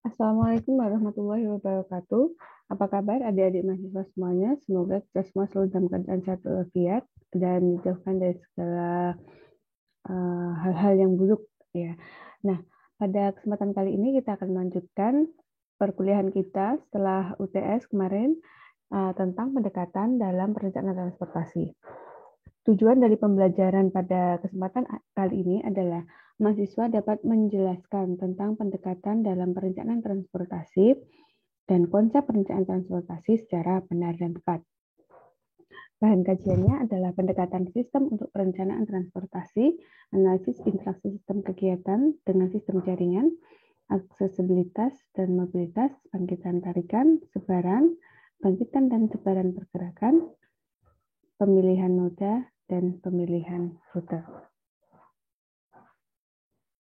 Assalamualaikum warahmatullahi wabarakatuh. Apa kabar adik-adik mahasiswa semuanya? Semoga kita semua selalu dalam keadaan sehat walafiat dan dijauhkan dari segala hal-hal yang buruk ya. Nah, pada kesempatan kali ini kita akan melanjutkan perkuliahan kita setelah UTS kemarin tentang pendekatan dalam perencanaan transportasi. Tujuan dari pembelajaran pada kesempatan kali ini adalah mahasiswa dapat menjelaskan tentang pendekatan dalam perencanaan transportasi dan konsep perencanaan transportasi secara benar dan tepat. Bahan kajiannya adalah pendekatan sistem untuk perencanaan transportasi, analisis interaksi sistem kegiatan dengan sistem jaringan, aksesibilitas dan mobilitas, bangkitan tarikan, sebaran, bangkitan dan sebaran pergerakan, pemilihan moda, dan pemilihan rute.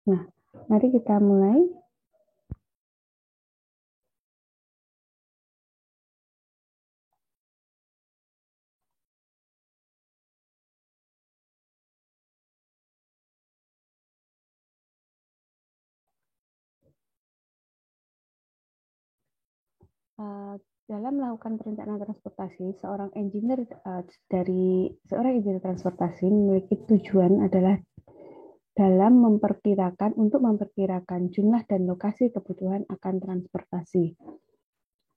Nah, mari kita mulai. Dalam melakukan perencanaan transportasi, seorang engineer transportasi memiliki tujuan adalah dalam memperkirakan jumlah dan lokasi kebutuhan akan transportasi.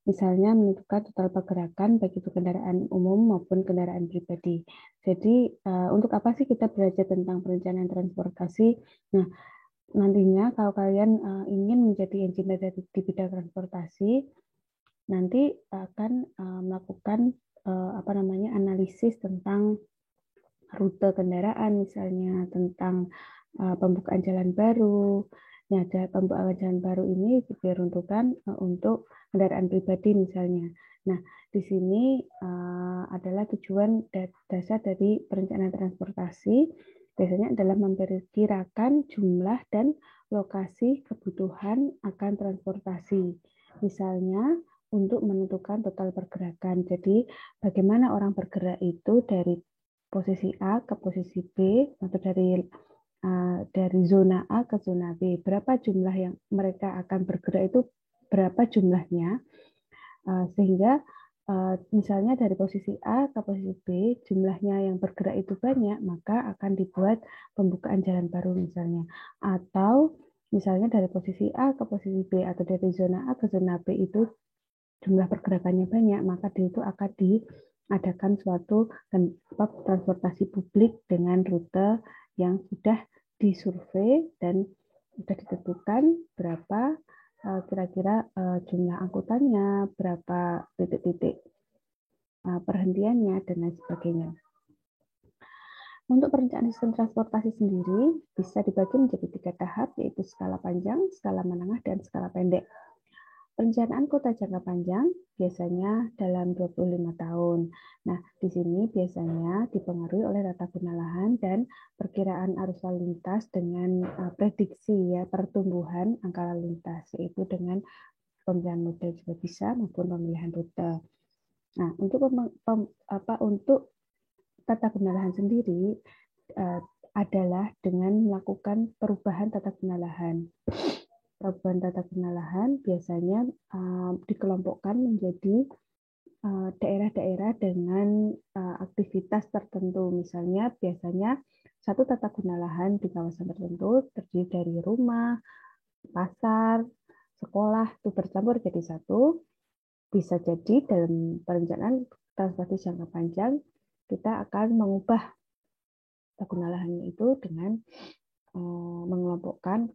Misalnya menentukan total pergerakan baik itu kendaraan umum maupun kendaraan pribadi. Jadi untuk apa sih kita belajar tentang perencanaan transportasi? Nah, nantinya kalau kalian ingin menjadi engineer di bidang transportasi, nanti akan melakukan analisis tentang rute kendaraan, misalnya tentang pembukaan jalan baru. Nah, pembukaan jalan baru ini diperuntukkan untuk kendaraan pribadi misalnya. Nah, di sini adalah tujuan dasar dari perencanaan transportasi. Biasanya adalah memperkirakan jumlah dan lokasi kebutuhan akan transportasi. Misalnya, untuk menentukan total pergerakan. Jadi, bagaimana orang bergerak itu dari posisi A ke posisi B atau dari zona A ke zona B. Berapa jumlah yang mereka akan bergerak itu berapa jumlahnya, sehingga misalnya dari posisi A ke posisi B jumlahnya yang bergerak itu banyak, maka akan dibuat pembukaan jalan baru misalnya. Atau misalnya dari posisi A ke posisi B atau dari zona A ke zona B itu jumlah pergerakannya banyak, maka itu akan diadakan suatu transportasi publik dengan rute yang sudah disurvei dan sudah ditentukan berapa kira-kira jumlah angkutannya, berapa titik-titik perhentiannya, dan lain sebagainya. Untuk perencanaan sistem transportasi sendiri bisa dibagi menjadi 3 tahap, yaitu skala panjang, skala menengah, dan skala pendek. Perencanaan kota jangka panjang biasanya dalam 25 tahun. Nah, di sini biasanya dipengaruhi oleh tata guna lahan dan perkiraan arus lalu lintas dengan prediksi ya pertumbuhan angka lalu lintas, yaitu dengan pemilihan model juga bisa maupun pemilihan rute. Nah, untuk tata guna lahan sendiri adalah dengan melakukan perubahan tata guna lahan. Perubahan tata guna lahan biasanya dikelompokkan menjadi daerah-daerah dengan aktivitas tertentu. Misalnya biasanya satu tata guna lahan di kawasan tertentu terdiri dari rumah, pasar, sekolah itu bercampur jadi satu. Bisa jadi dalam perencanaan transportasi jangka panjang kita akan mengubah tata guna lahannya itu dengan mengelompokkan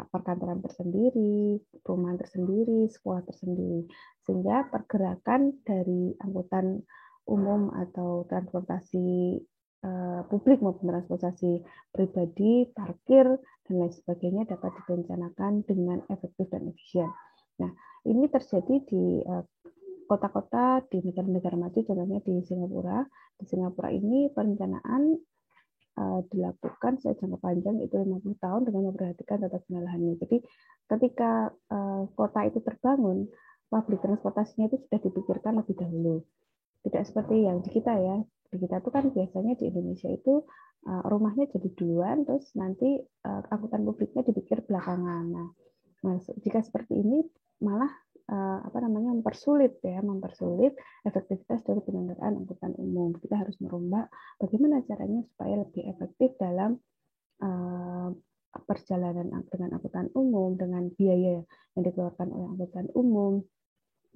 perkantoran tersendiri, perumahan tersendiri, sekolah tersendiri, sehingga pergerakan dari angkutan umum atau transportasi publik maupun transportasi pribadi, parkir, dan lain sebagainya dapat direncanakan dengan efektif dan efisien. Nah, ini terjadi di kota-kota di negara-negara maju, contohnya di Singapura. Di Singapura ini perencanaan dilakukan secara jangka panjang itu 50 tahun dengan memperhatikan tata guna lahannya. Jadi ketika kota itu terbangun, publik transportasinya itu sudah dipikirkan lebih dahulu. Tidak seperti yang di kita ya. Di kita itu kan biasanya di Indonesia itu rumahnya jadi duluan, terus nanti angkutan publiknya dipikir belakangan. Nah, jika seperti ini malah mempersulit efektivitas dari penyelenggaraan angkutan umum. Kita harus merombak bagaimana caranya supaya lebih efektif dalam perjalanan dengan angkutan umum, dengan biaya yang dikeluarkan oleh angkutan umum,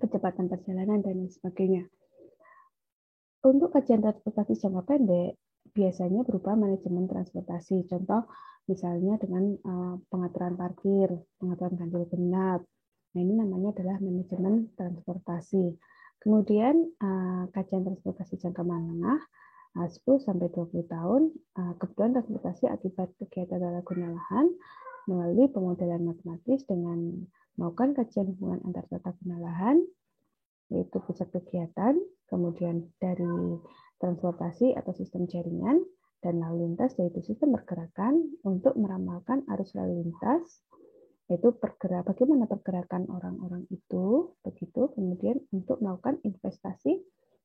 kecepatan perjalanan, dan lain sebagainya. Untuk kajian transportasi jangka pendek, biasanya berupa manajemen transportasi. Contoh, misalnya dengan pengaturan parkir, pengaturan ganjil genap. Nah, ini namanya adalah manajemen transportasi. Kemudian, kajian transportasi jangka menengah, 10-20 tahun, kebutuhan transportasi akibat kegiatan tata guna lahan melalui pemodelan matematis dengan melakukan kajian hubungan antar tata guna lahan, yaitu pusat kegiatan, kemudian dari transportasi atau sistem jaringan, dan lalu lintas, yaitu sistem pergerakan untuk meramalkan arus lalu lintas, yaitu bagaimana pergerakan orang-orang itu, begitu, kemudian untuk melakukan investasi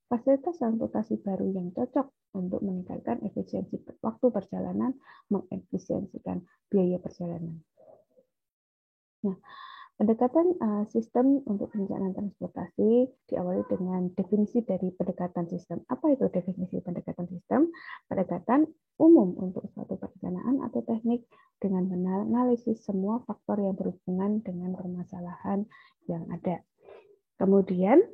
fasilitas transportasi baru yang cocok untuk meningkatkan efisiensi waktu perjalanan, mengefisiensikan biaya perjalanan. Nah, pendekatan sistem untuk perencanaan transportasi diawali dengan definisi dari pendekatan sistem. Apa itu definisi pendekatan sistem? Pendekatan umum untuk suatu perencanaan atau teknik dengan menganalisis semua faktor yang berhubungan dengan permasalahan yang ada. Kemudian,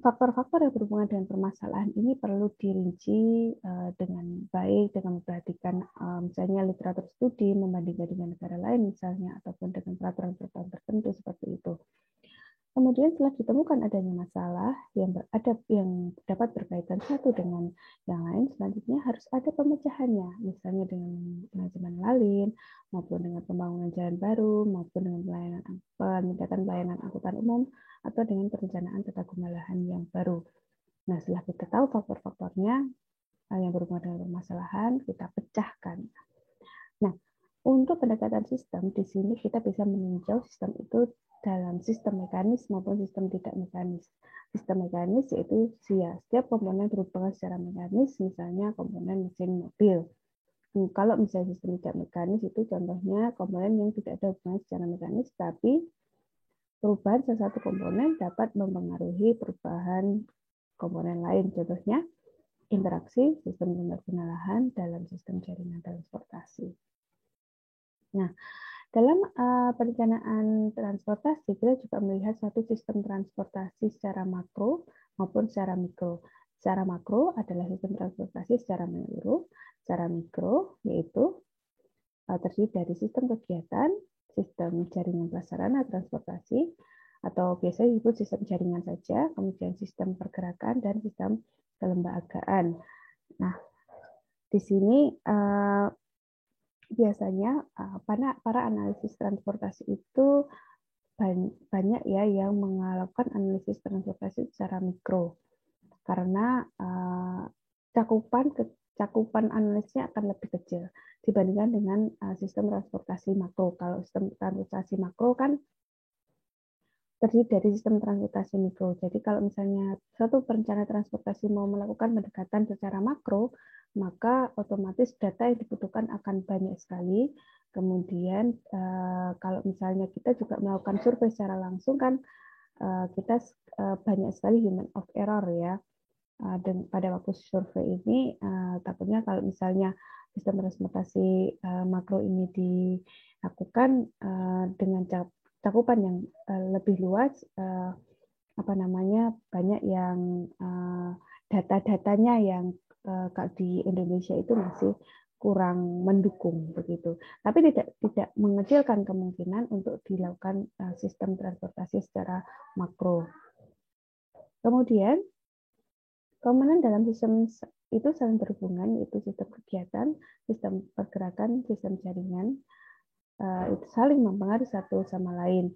faktor-faktor yang berhubungan dengan permasalahan ini perlu dirinci dengan baik, dengan memperhatikan misalnya literatur studi, membandingkan dengan negara lain misalnya, ataupun dengan peraturan-peraturan tertentu seperti itu. Kemudian setelah ditemukan adanya masalah yang dapat berkaitan satu dengan yang lain, selanjutnya harus ada pemecahannya, misalnya dengan manajemen lalin, maupun dengan pembangunan jalan baru, maupun dengan peningkatan pelayanan angkutan umum, atau dengan perencanaan tata guna lahan yang baru. Nah, setelah kita tahu faktor-faktornya yang berhubungan dengan permasalahan, kita pecahkan. Nah, untuk pendekatan sistem, di sini kita bisa meninjau sistem itu dalam sistem mekanis maupun sistem tidak mekanis. Sistem mekanis yaitu setiap komponen berhubungan secara mekanis, misalnya komponen mesin mobil. Kalau misalnya sistem tidak mekanis itu contohnya komponen yang tidak ada hubungan secara mekanis, tapi perubahan salah satu komponen dapat mempengaruhi perubahan komponen lain. Contohnya interaksi sistem tata guna lahan dalam sistem jaringan transportasi. Nah, dalam perencanaan transportasi, kita juga melihat satu sistem transportasi secara makro maupun secara mikro. Secara makro adalah sistem transportasi secara menyeluruh, secara mikro yaitu terdiri dari sistem kegiatan, sistem jaringan prasarana transportasi, atau biasanya disebut sistem jaringan saja, kemudian sistem pergerakan, dan sistem kelembagaan. Nah, di sini biasanya para analisis transportasi itu banyak ya yang melakukan analisis transportasi secara mikro, karena cakupan analisnya akan lebih kecil dibandingkan dengan sistem transportasi makro. Kalau sistem transportasi makro kan terdiri dari sistem transportasi mikro. Jadi kalau misalnya suatu perencana transportasi mau melakukan pendekatan secara makro, maka otomatis data yang dibutuhkan akan banyak sekali. Kemudian kalau misalnya kita juga melakukan survei secara langsung kan kita banyak sekali human of error ya. Dan pada waktu survei ini takutnya kalau misalnya sistem transportasi makro ini dilakukan dengan cakupan yang lebih luas, banyak yang data-datanya yang di Indonesia itu masih kurang mendukung begitu. Tapi tidak mengecilkan kemungkinan untuk dilakukan sistem transportasi secara makro. Kemudian komponen dalam sistem itu saling berhubungan, yaitu sistem kegiatan, sistem pergerakan, sistem jaringan, itu saling mempengaruhi satu sama lain.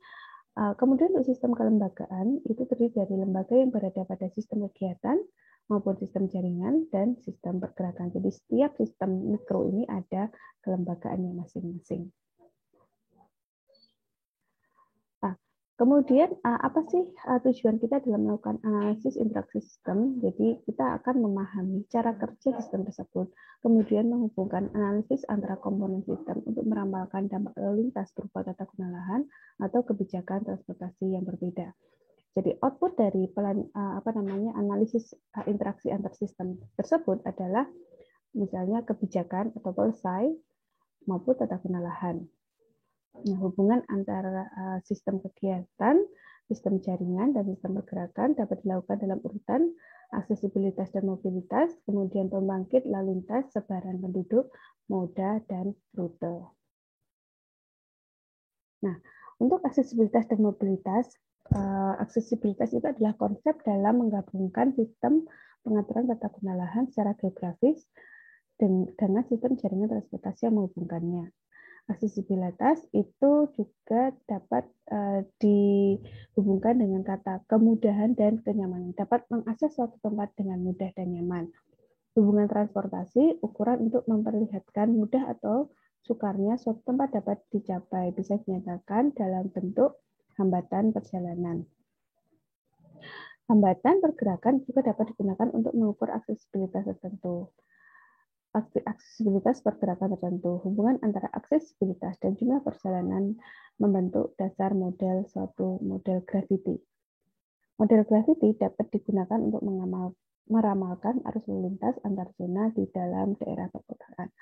Kemudian untuk sistem kelembagaan, itu terdiri dari lembaga yang berada pada sistem kegiatan maupun sistem jaringan dan sistem pergerakan. Jadi setiap sistem mikro ini ada kelembagaannya masing-masing. Kemudian apa sih tujuan kita dalam melakukan analisis interaksi sistem? Jadi kita akan memahami cara kerja sistem tersebut, kemudian menghubungkan analisis antara komponen sistem untuk meramalkan dampak lalu lintas berupa tata guna lahan atau kebijakan transportasi yang berbeda. Jadi output dari analisis interaksi antar sistem tersebut adalah misalnya kebijakan atau policy maupun tata guna lahan. Nah, hubungan antara sistem kegiatan, sistem jaringan, dan sistem pergerakan dapat dilakukan dalam urutan aksesibilitas dan mobilitas, kemudian pembangkit lalu lintas, sebaran penduduk, moda, dan rute. Nah, untuk aksesibilitas dan mobilitas, aksesibilitas itu adalah konsep dalam menggabungkan sistem pengaturan tata guna lahan secara geografis dengan sistem jaringan transportasi yang menghubungkannya. Aksesibilitas itu juga dapat dihubungkan dengan kata kemudahan dan kenyamanan, dapat mengakses suatu tempat dengan mudah dan nyaman. Hubungan transportasi, ukuran untuk memperlihatkan mudah atau sukarnya suatu tempat dapat dicapai, bisa dinyatakan dalam bentuk hambatan perjalanan. Hambatan pergerakan juga dapat digunakan untuk mengukur aksesibilitas tertentu. Aksesibilitas pergerakan tertentu. Hubungan antara aksesibilitas dan jumlah perjalanan membentuk dasar model suatu model gravity. Model gravity dapat digunakan untuk meramalkan arus lalu lintas antar zona di dalam daerah perkotaan.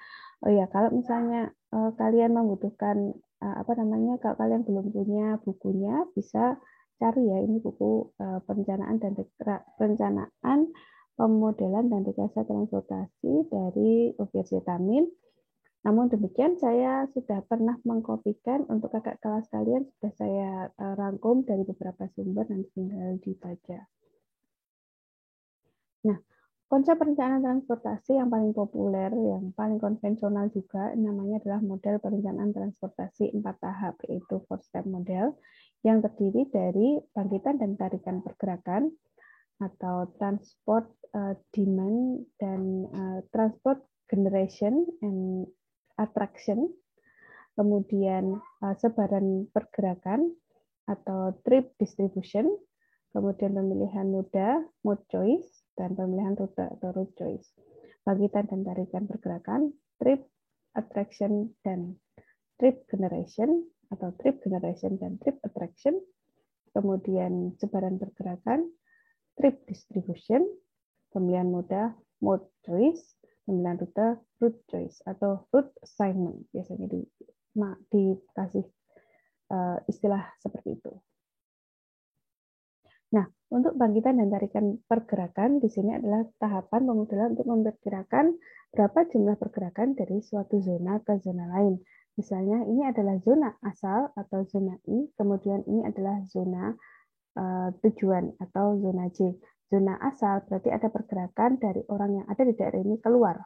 Oh ya, kalau misalnya kalian membutuhkan kalau kalian belum punya bukunya, bisa cari ya, ini buku perencanaan pemodelan dan rekayasa transportasi dari UGM Tamin. Namun demikian, saya sudah pernah mengkopikan untuk kakak kelas kalian, sudah saya rangkum dari beberapa sumber, nanti tinggal dibaca. Nah, konsep perencanaan transportasi yang paling populer, yang paling konvensional juga, namanya adalah model perencanaan transportasi 4 tahap, yaitu 4-step model, yang terdiri dari bangkitan dan tarikan pergerakan, atau transport demand dan transport generation and attraction, kemudian sebaran pergerakan atau trip distribution, kemudian pemilihan moda, mode choice, dan pemilihan rute atau route choice. Bangkitan dan tarikan pergerakan, trip attraction dan trip generation atau trip generation dan trip attraction, kemudian sebaran pergerakan, trip distribution, pemilihan moda, mode choice, pemilihan rute, route choice, atau route assignment. Biasanya dikasih istilah seperti itu. Nah, untuk bangkitan dan tarikan pergerakan, di sini adalah tahapan pemodelan untuk memperkirakan berapa jumlah pergerakan dari suatu zona ke zona lain. Misalnya, ini adalah zona asal atau zona I, kemudian ini adalah zona tujuan atau zona J. Zona asal berarti ada pergerakan dari orang yang ada di daerah ini keluar.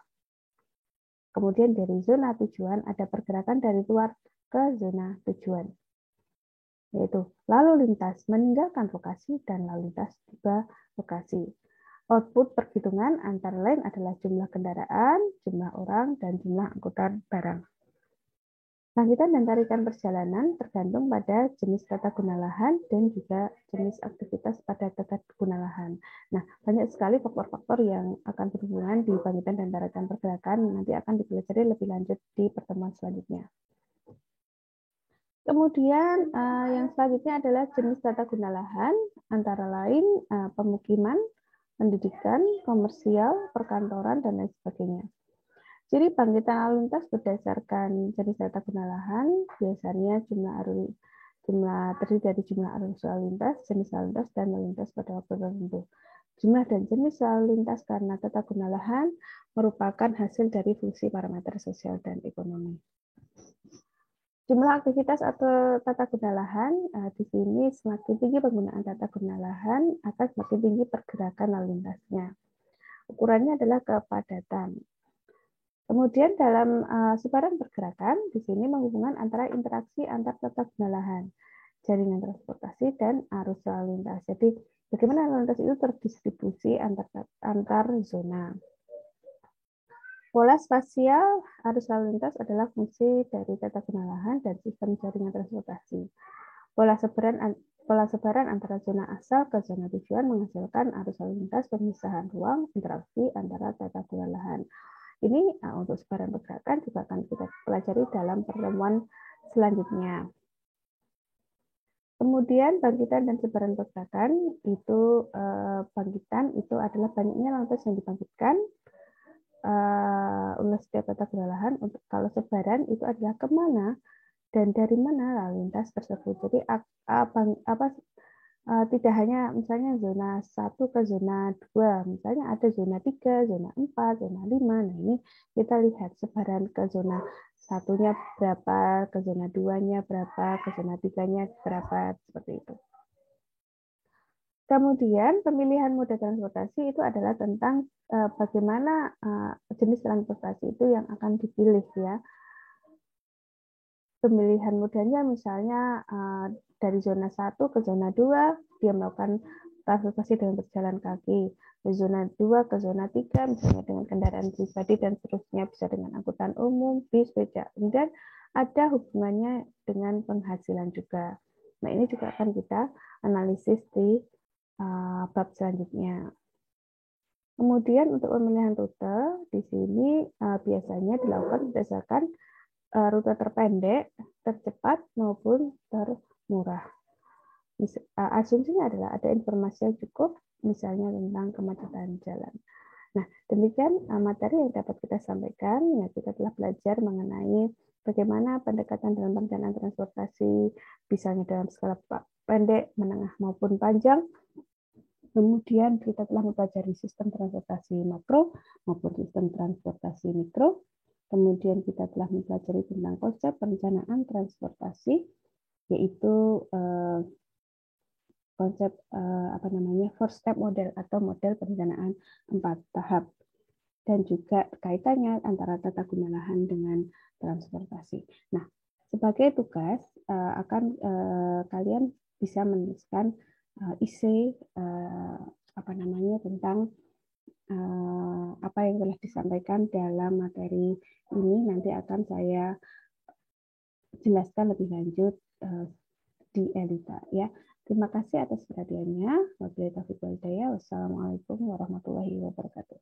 Kemudian dari zona tujuan ada pergerakan dari luar ke zona tujuan, yaitu lalu lintas meninggalkan lokasi dan lalu lintas tiba lokasi. Output perhitungan antara lain adalah jumlah kendaraan, jumlah orang, dan jumlah angkutan barang. Bangkitan dan tarikan perjalanan tergantung pada jenis tata guna lahan dan juga jenis aktivitas pada tata guna lahan. Nah, banyak sekali faktor-faktor yang akan berhubungan di bangkitan dan tarikan pergerakan, nanti akan dipelajari lebih lanjut di pertemuan selanjutnya. Kemudian yang selanjutnya adalah jenis tata guna lahan, antara lain pemukiman, pendidikan, komersial, perkantoran, dan lain sebagainya. Jadi bangkitan lalu lintas berdasarkan jenis tata guna lahan, biasanya terdiri dari jumlah arus lalu lintas, jenis lalu lintas, dan lalu lintas pada waktu tertentu. Jumlah dan jenis lalu lintas karena tata guna lahan merupakan hasil dari fungsi parameter sosial dan ekonomi. Jumlah aktivitas atau tata guna lahan, di sini semakin tinggi penggunaan tata guna lahan, akan semakin tinggi pergerakan lalu lintasnya. Ukurannya adalah kepadatan. Kemudian dalam sebaran pergerakan, di sini menghubungkan antara interaksi antar tata guna lahan, jaringan transportasi, dan arus lalu lintas. Jadi, bagaimana lalu lintas itu terdistribusi antar zona. Pola spasial arus lalu lintas adalah fungsi dari tata guna lahan dan sistem jaringan transportasi. Pola sebaran Pola sebaran antara zona asal ke zona tujuan menghasilkan arus lalu lintas pemisahan ruang interaksi antara tata guna lahan. Ini untuk sebaran pergerakan juga akan kita pelajari dalam pertemuan selanjutnya. Kemudian bangkitan dan sebaran pergerakan itu bangkitan itu adalah banyaknya lalu lintas yang dibangkitkan oleh setiap tata guna lahan. Untuk kalau sebaran itu adalah kemana dan dari mana lalu lintas tersebut. Jadi tidak hanya misalnya zona 1 ke zona 2, misalnya ada zona 3, zona 4, zona 5. Nah, ini kita lihat sebaran ke zona 1-nya berapa, ke zona 2-nya berapa, ke zona 3-nya berapa, seperti itu. Kemudian pemilihan moda transportasi itu adalah tentang bagaimana jenis transportasi itu yang akan dipilih ya. Pemilihan modanya misalnya dari zona 1 ke zona 2 dia melakukan transportasi dengan berjalan kaki. Dari zona 2 ke zona 3 misalnya dengan kendaraan pribadi dan seterusnya, bisa dengan angkutan umum, bis, beca. Dan ada hubungannya dengan penghasilan juga. Nah, ini juga akan kita analisis di bab selanjutnya. Kemudian untuk pemilihan rute di sini biasanya dilakukan berdasarkan rute terpendek, tercepat, maupun termurah. Asumsinya adalah ada informasi yang cukup, misalnya tentang kemacetan jalan. Nah, demikian materi yang dapat kita sampaikan. Ya, kita telah belajar mengenai bagaimana pendekatan dalam perencanaan transportasi, misalnya dalam skala pendek, menengah, maupun panjang. Kemudian kita telah mempelajari sistem transportasi makro maupun sistem transportasi mikro. Kemudian kita telah mempelajari tentang konsep perencanaan transportasi, yaitu konsep four step model atau model perencanaan 4 tahap, dan juga kaitannya antara tata guna lahan dengan transportasi. Nah, sebagai tugas kalian bisa menuliskan isi tentang apa yang telah disampaikan dalam materi ini. Nanti akan saya jelaskan lebih lanjut di Elita ya. Terima kasih atas perhatiannya. Wabillahi taufiq wal hidayah. Wassalamualaikum warahmatullahi wabarakatuh.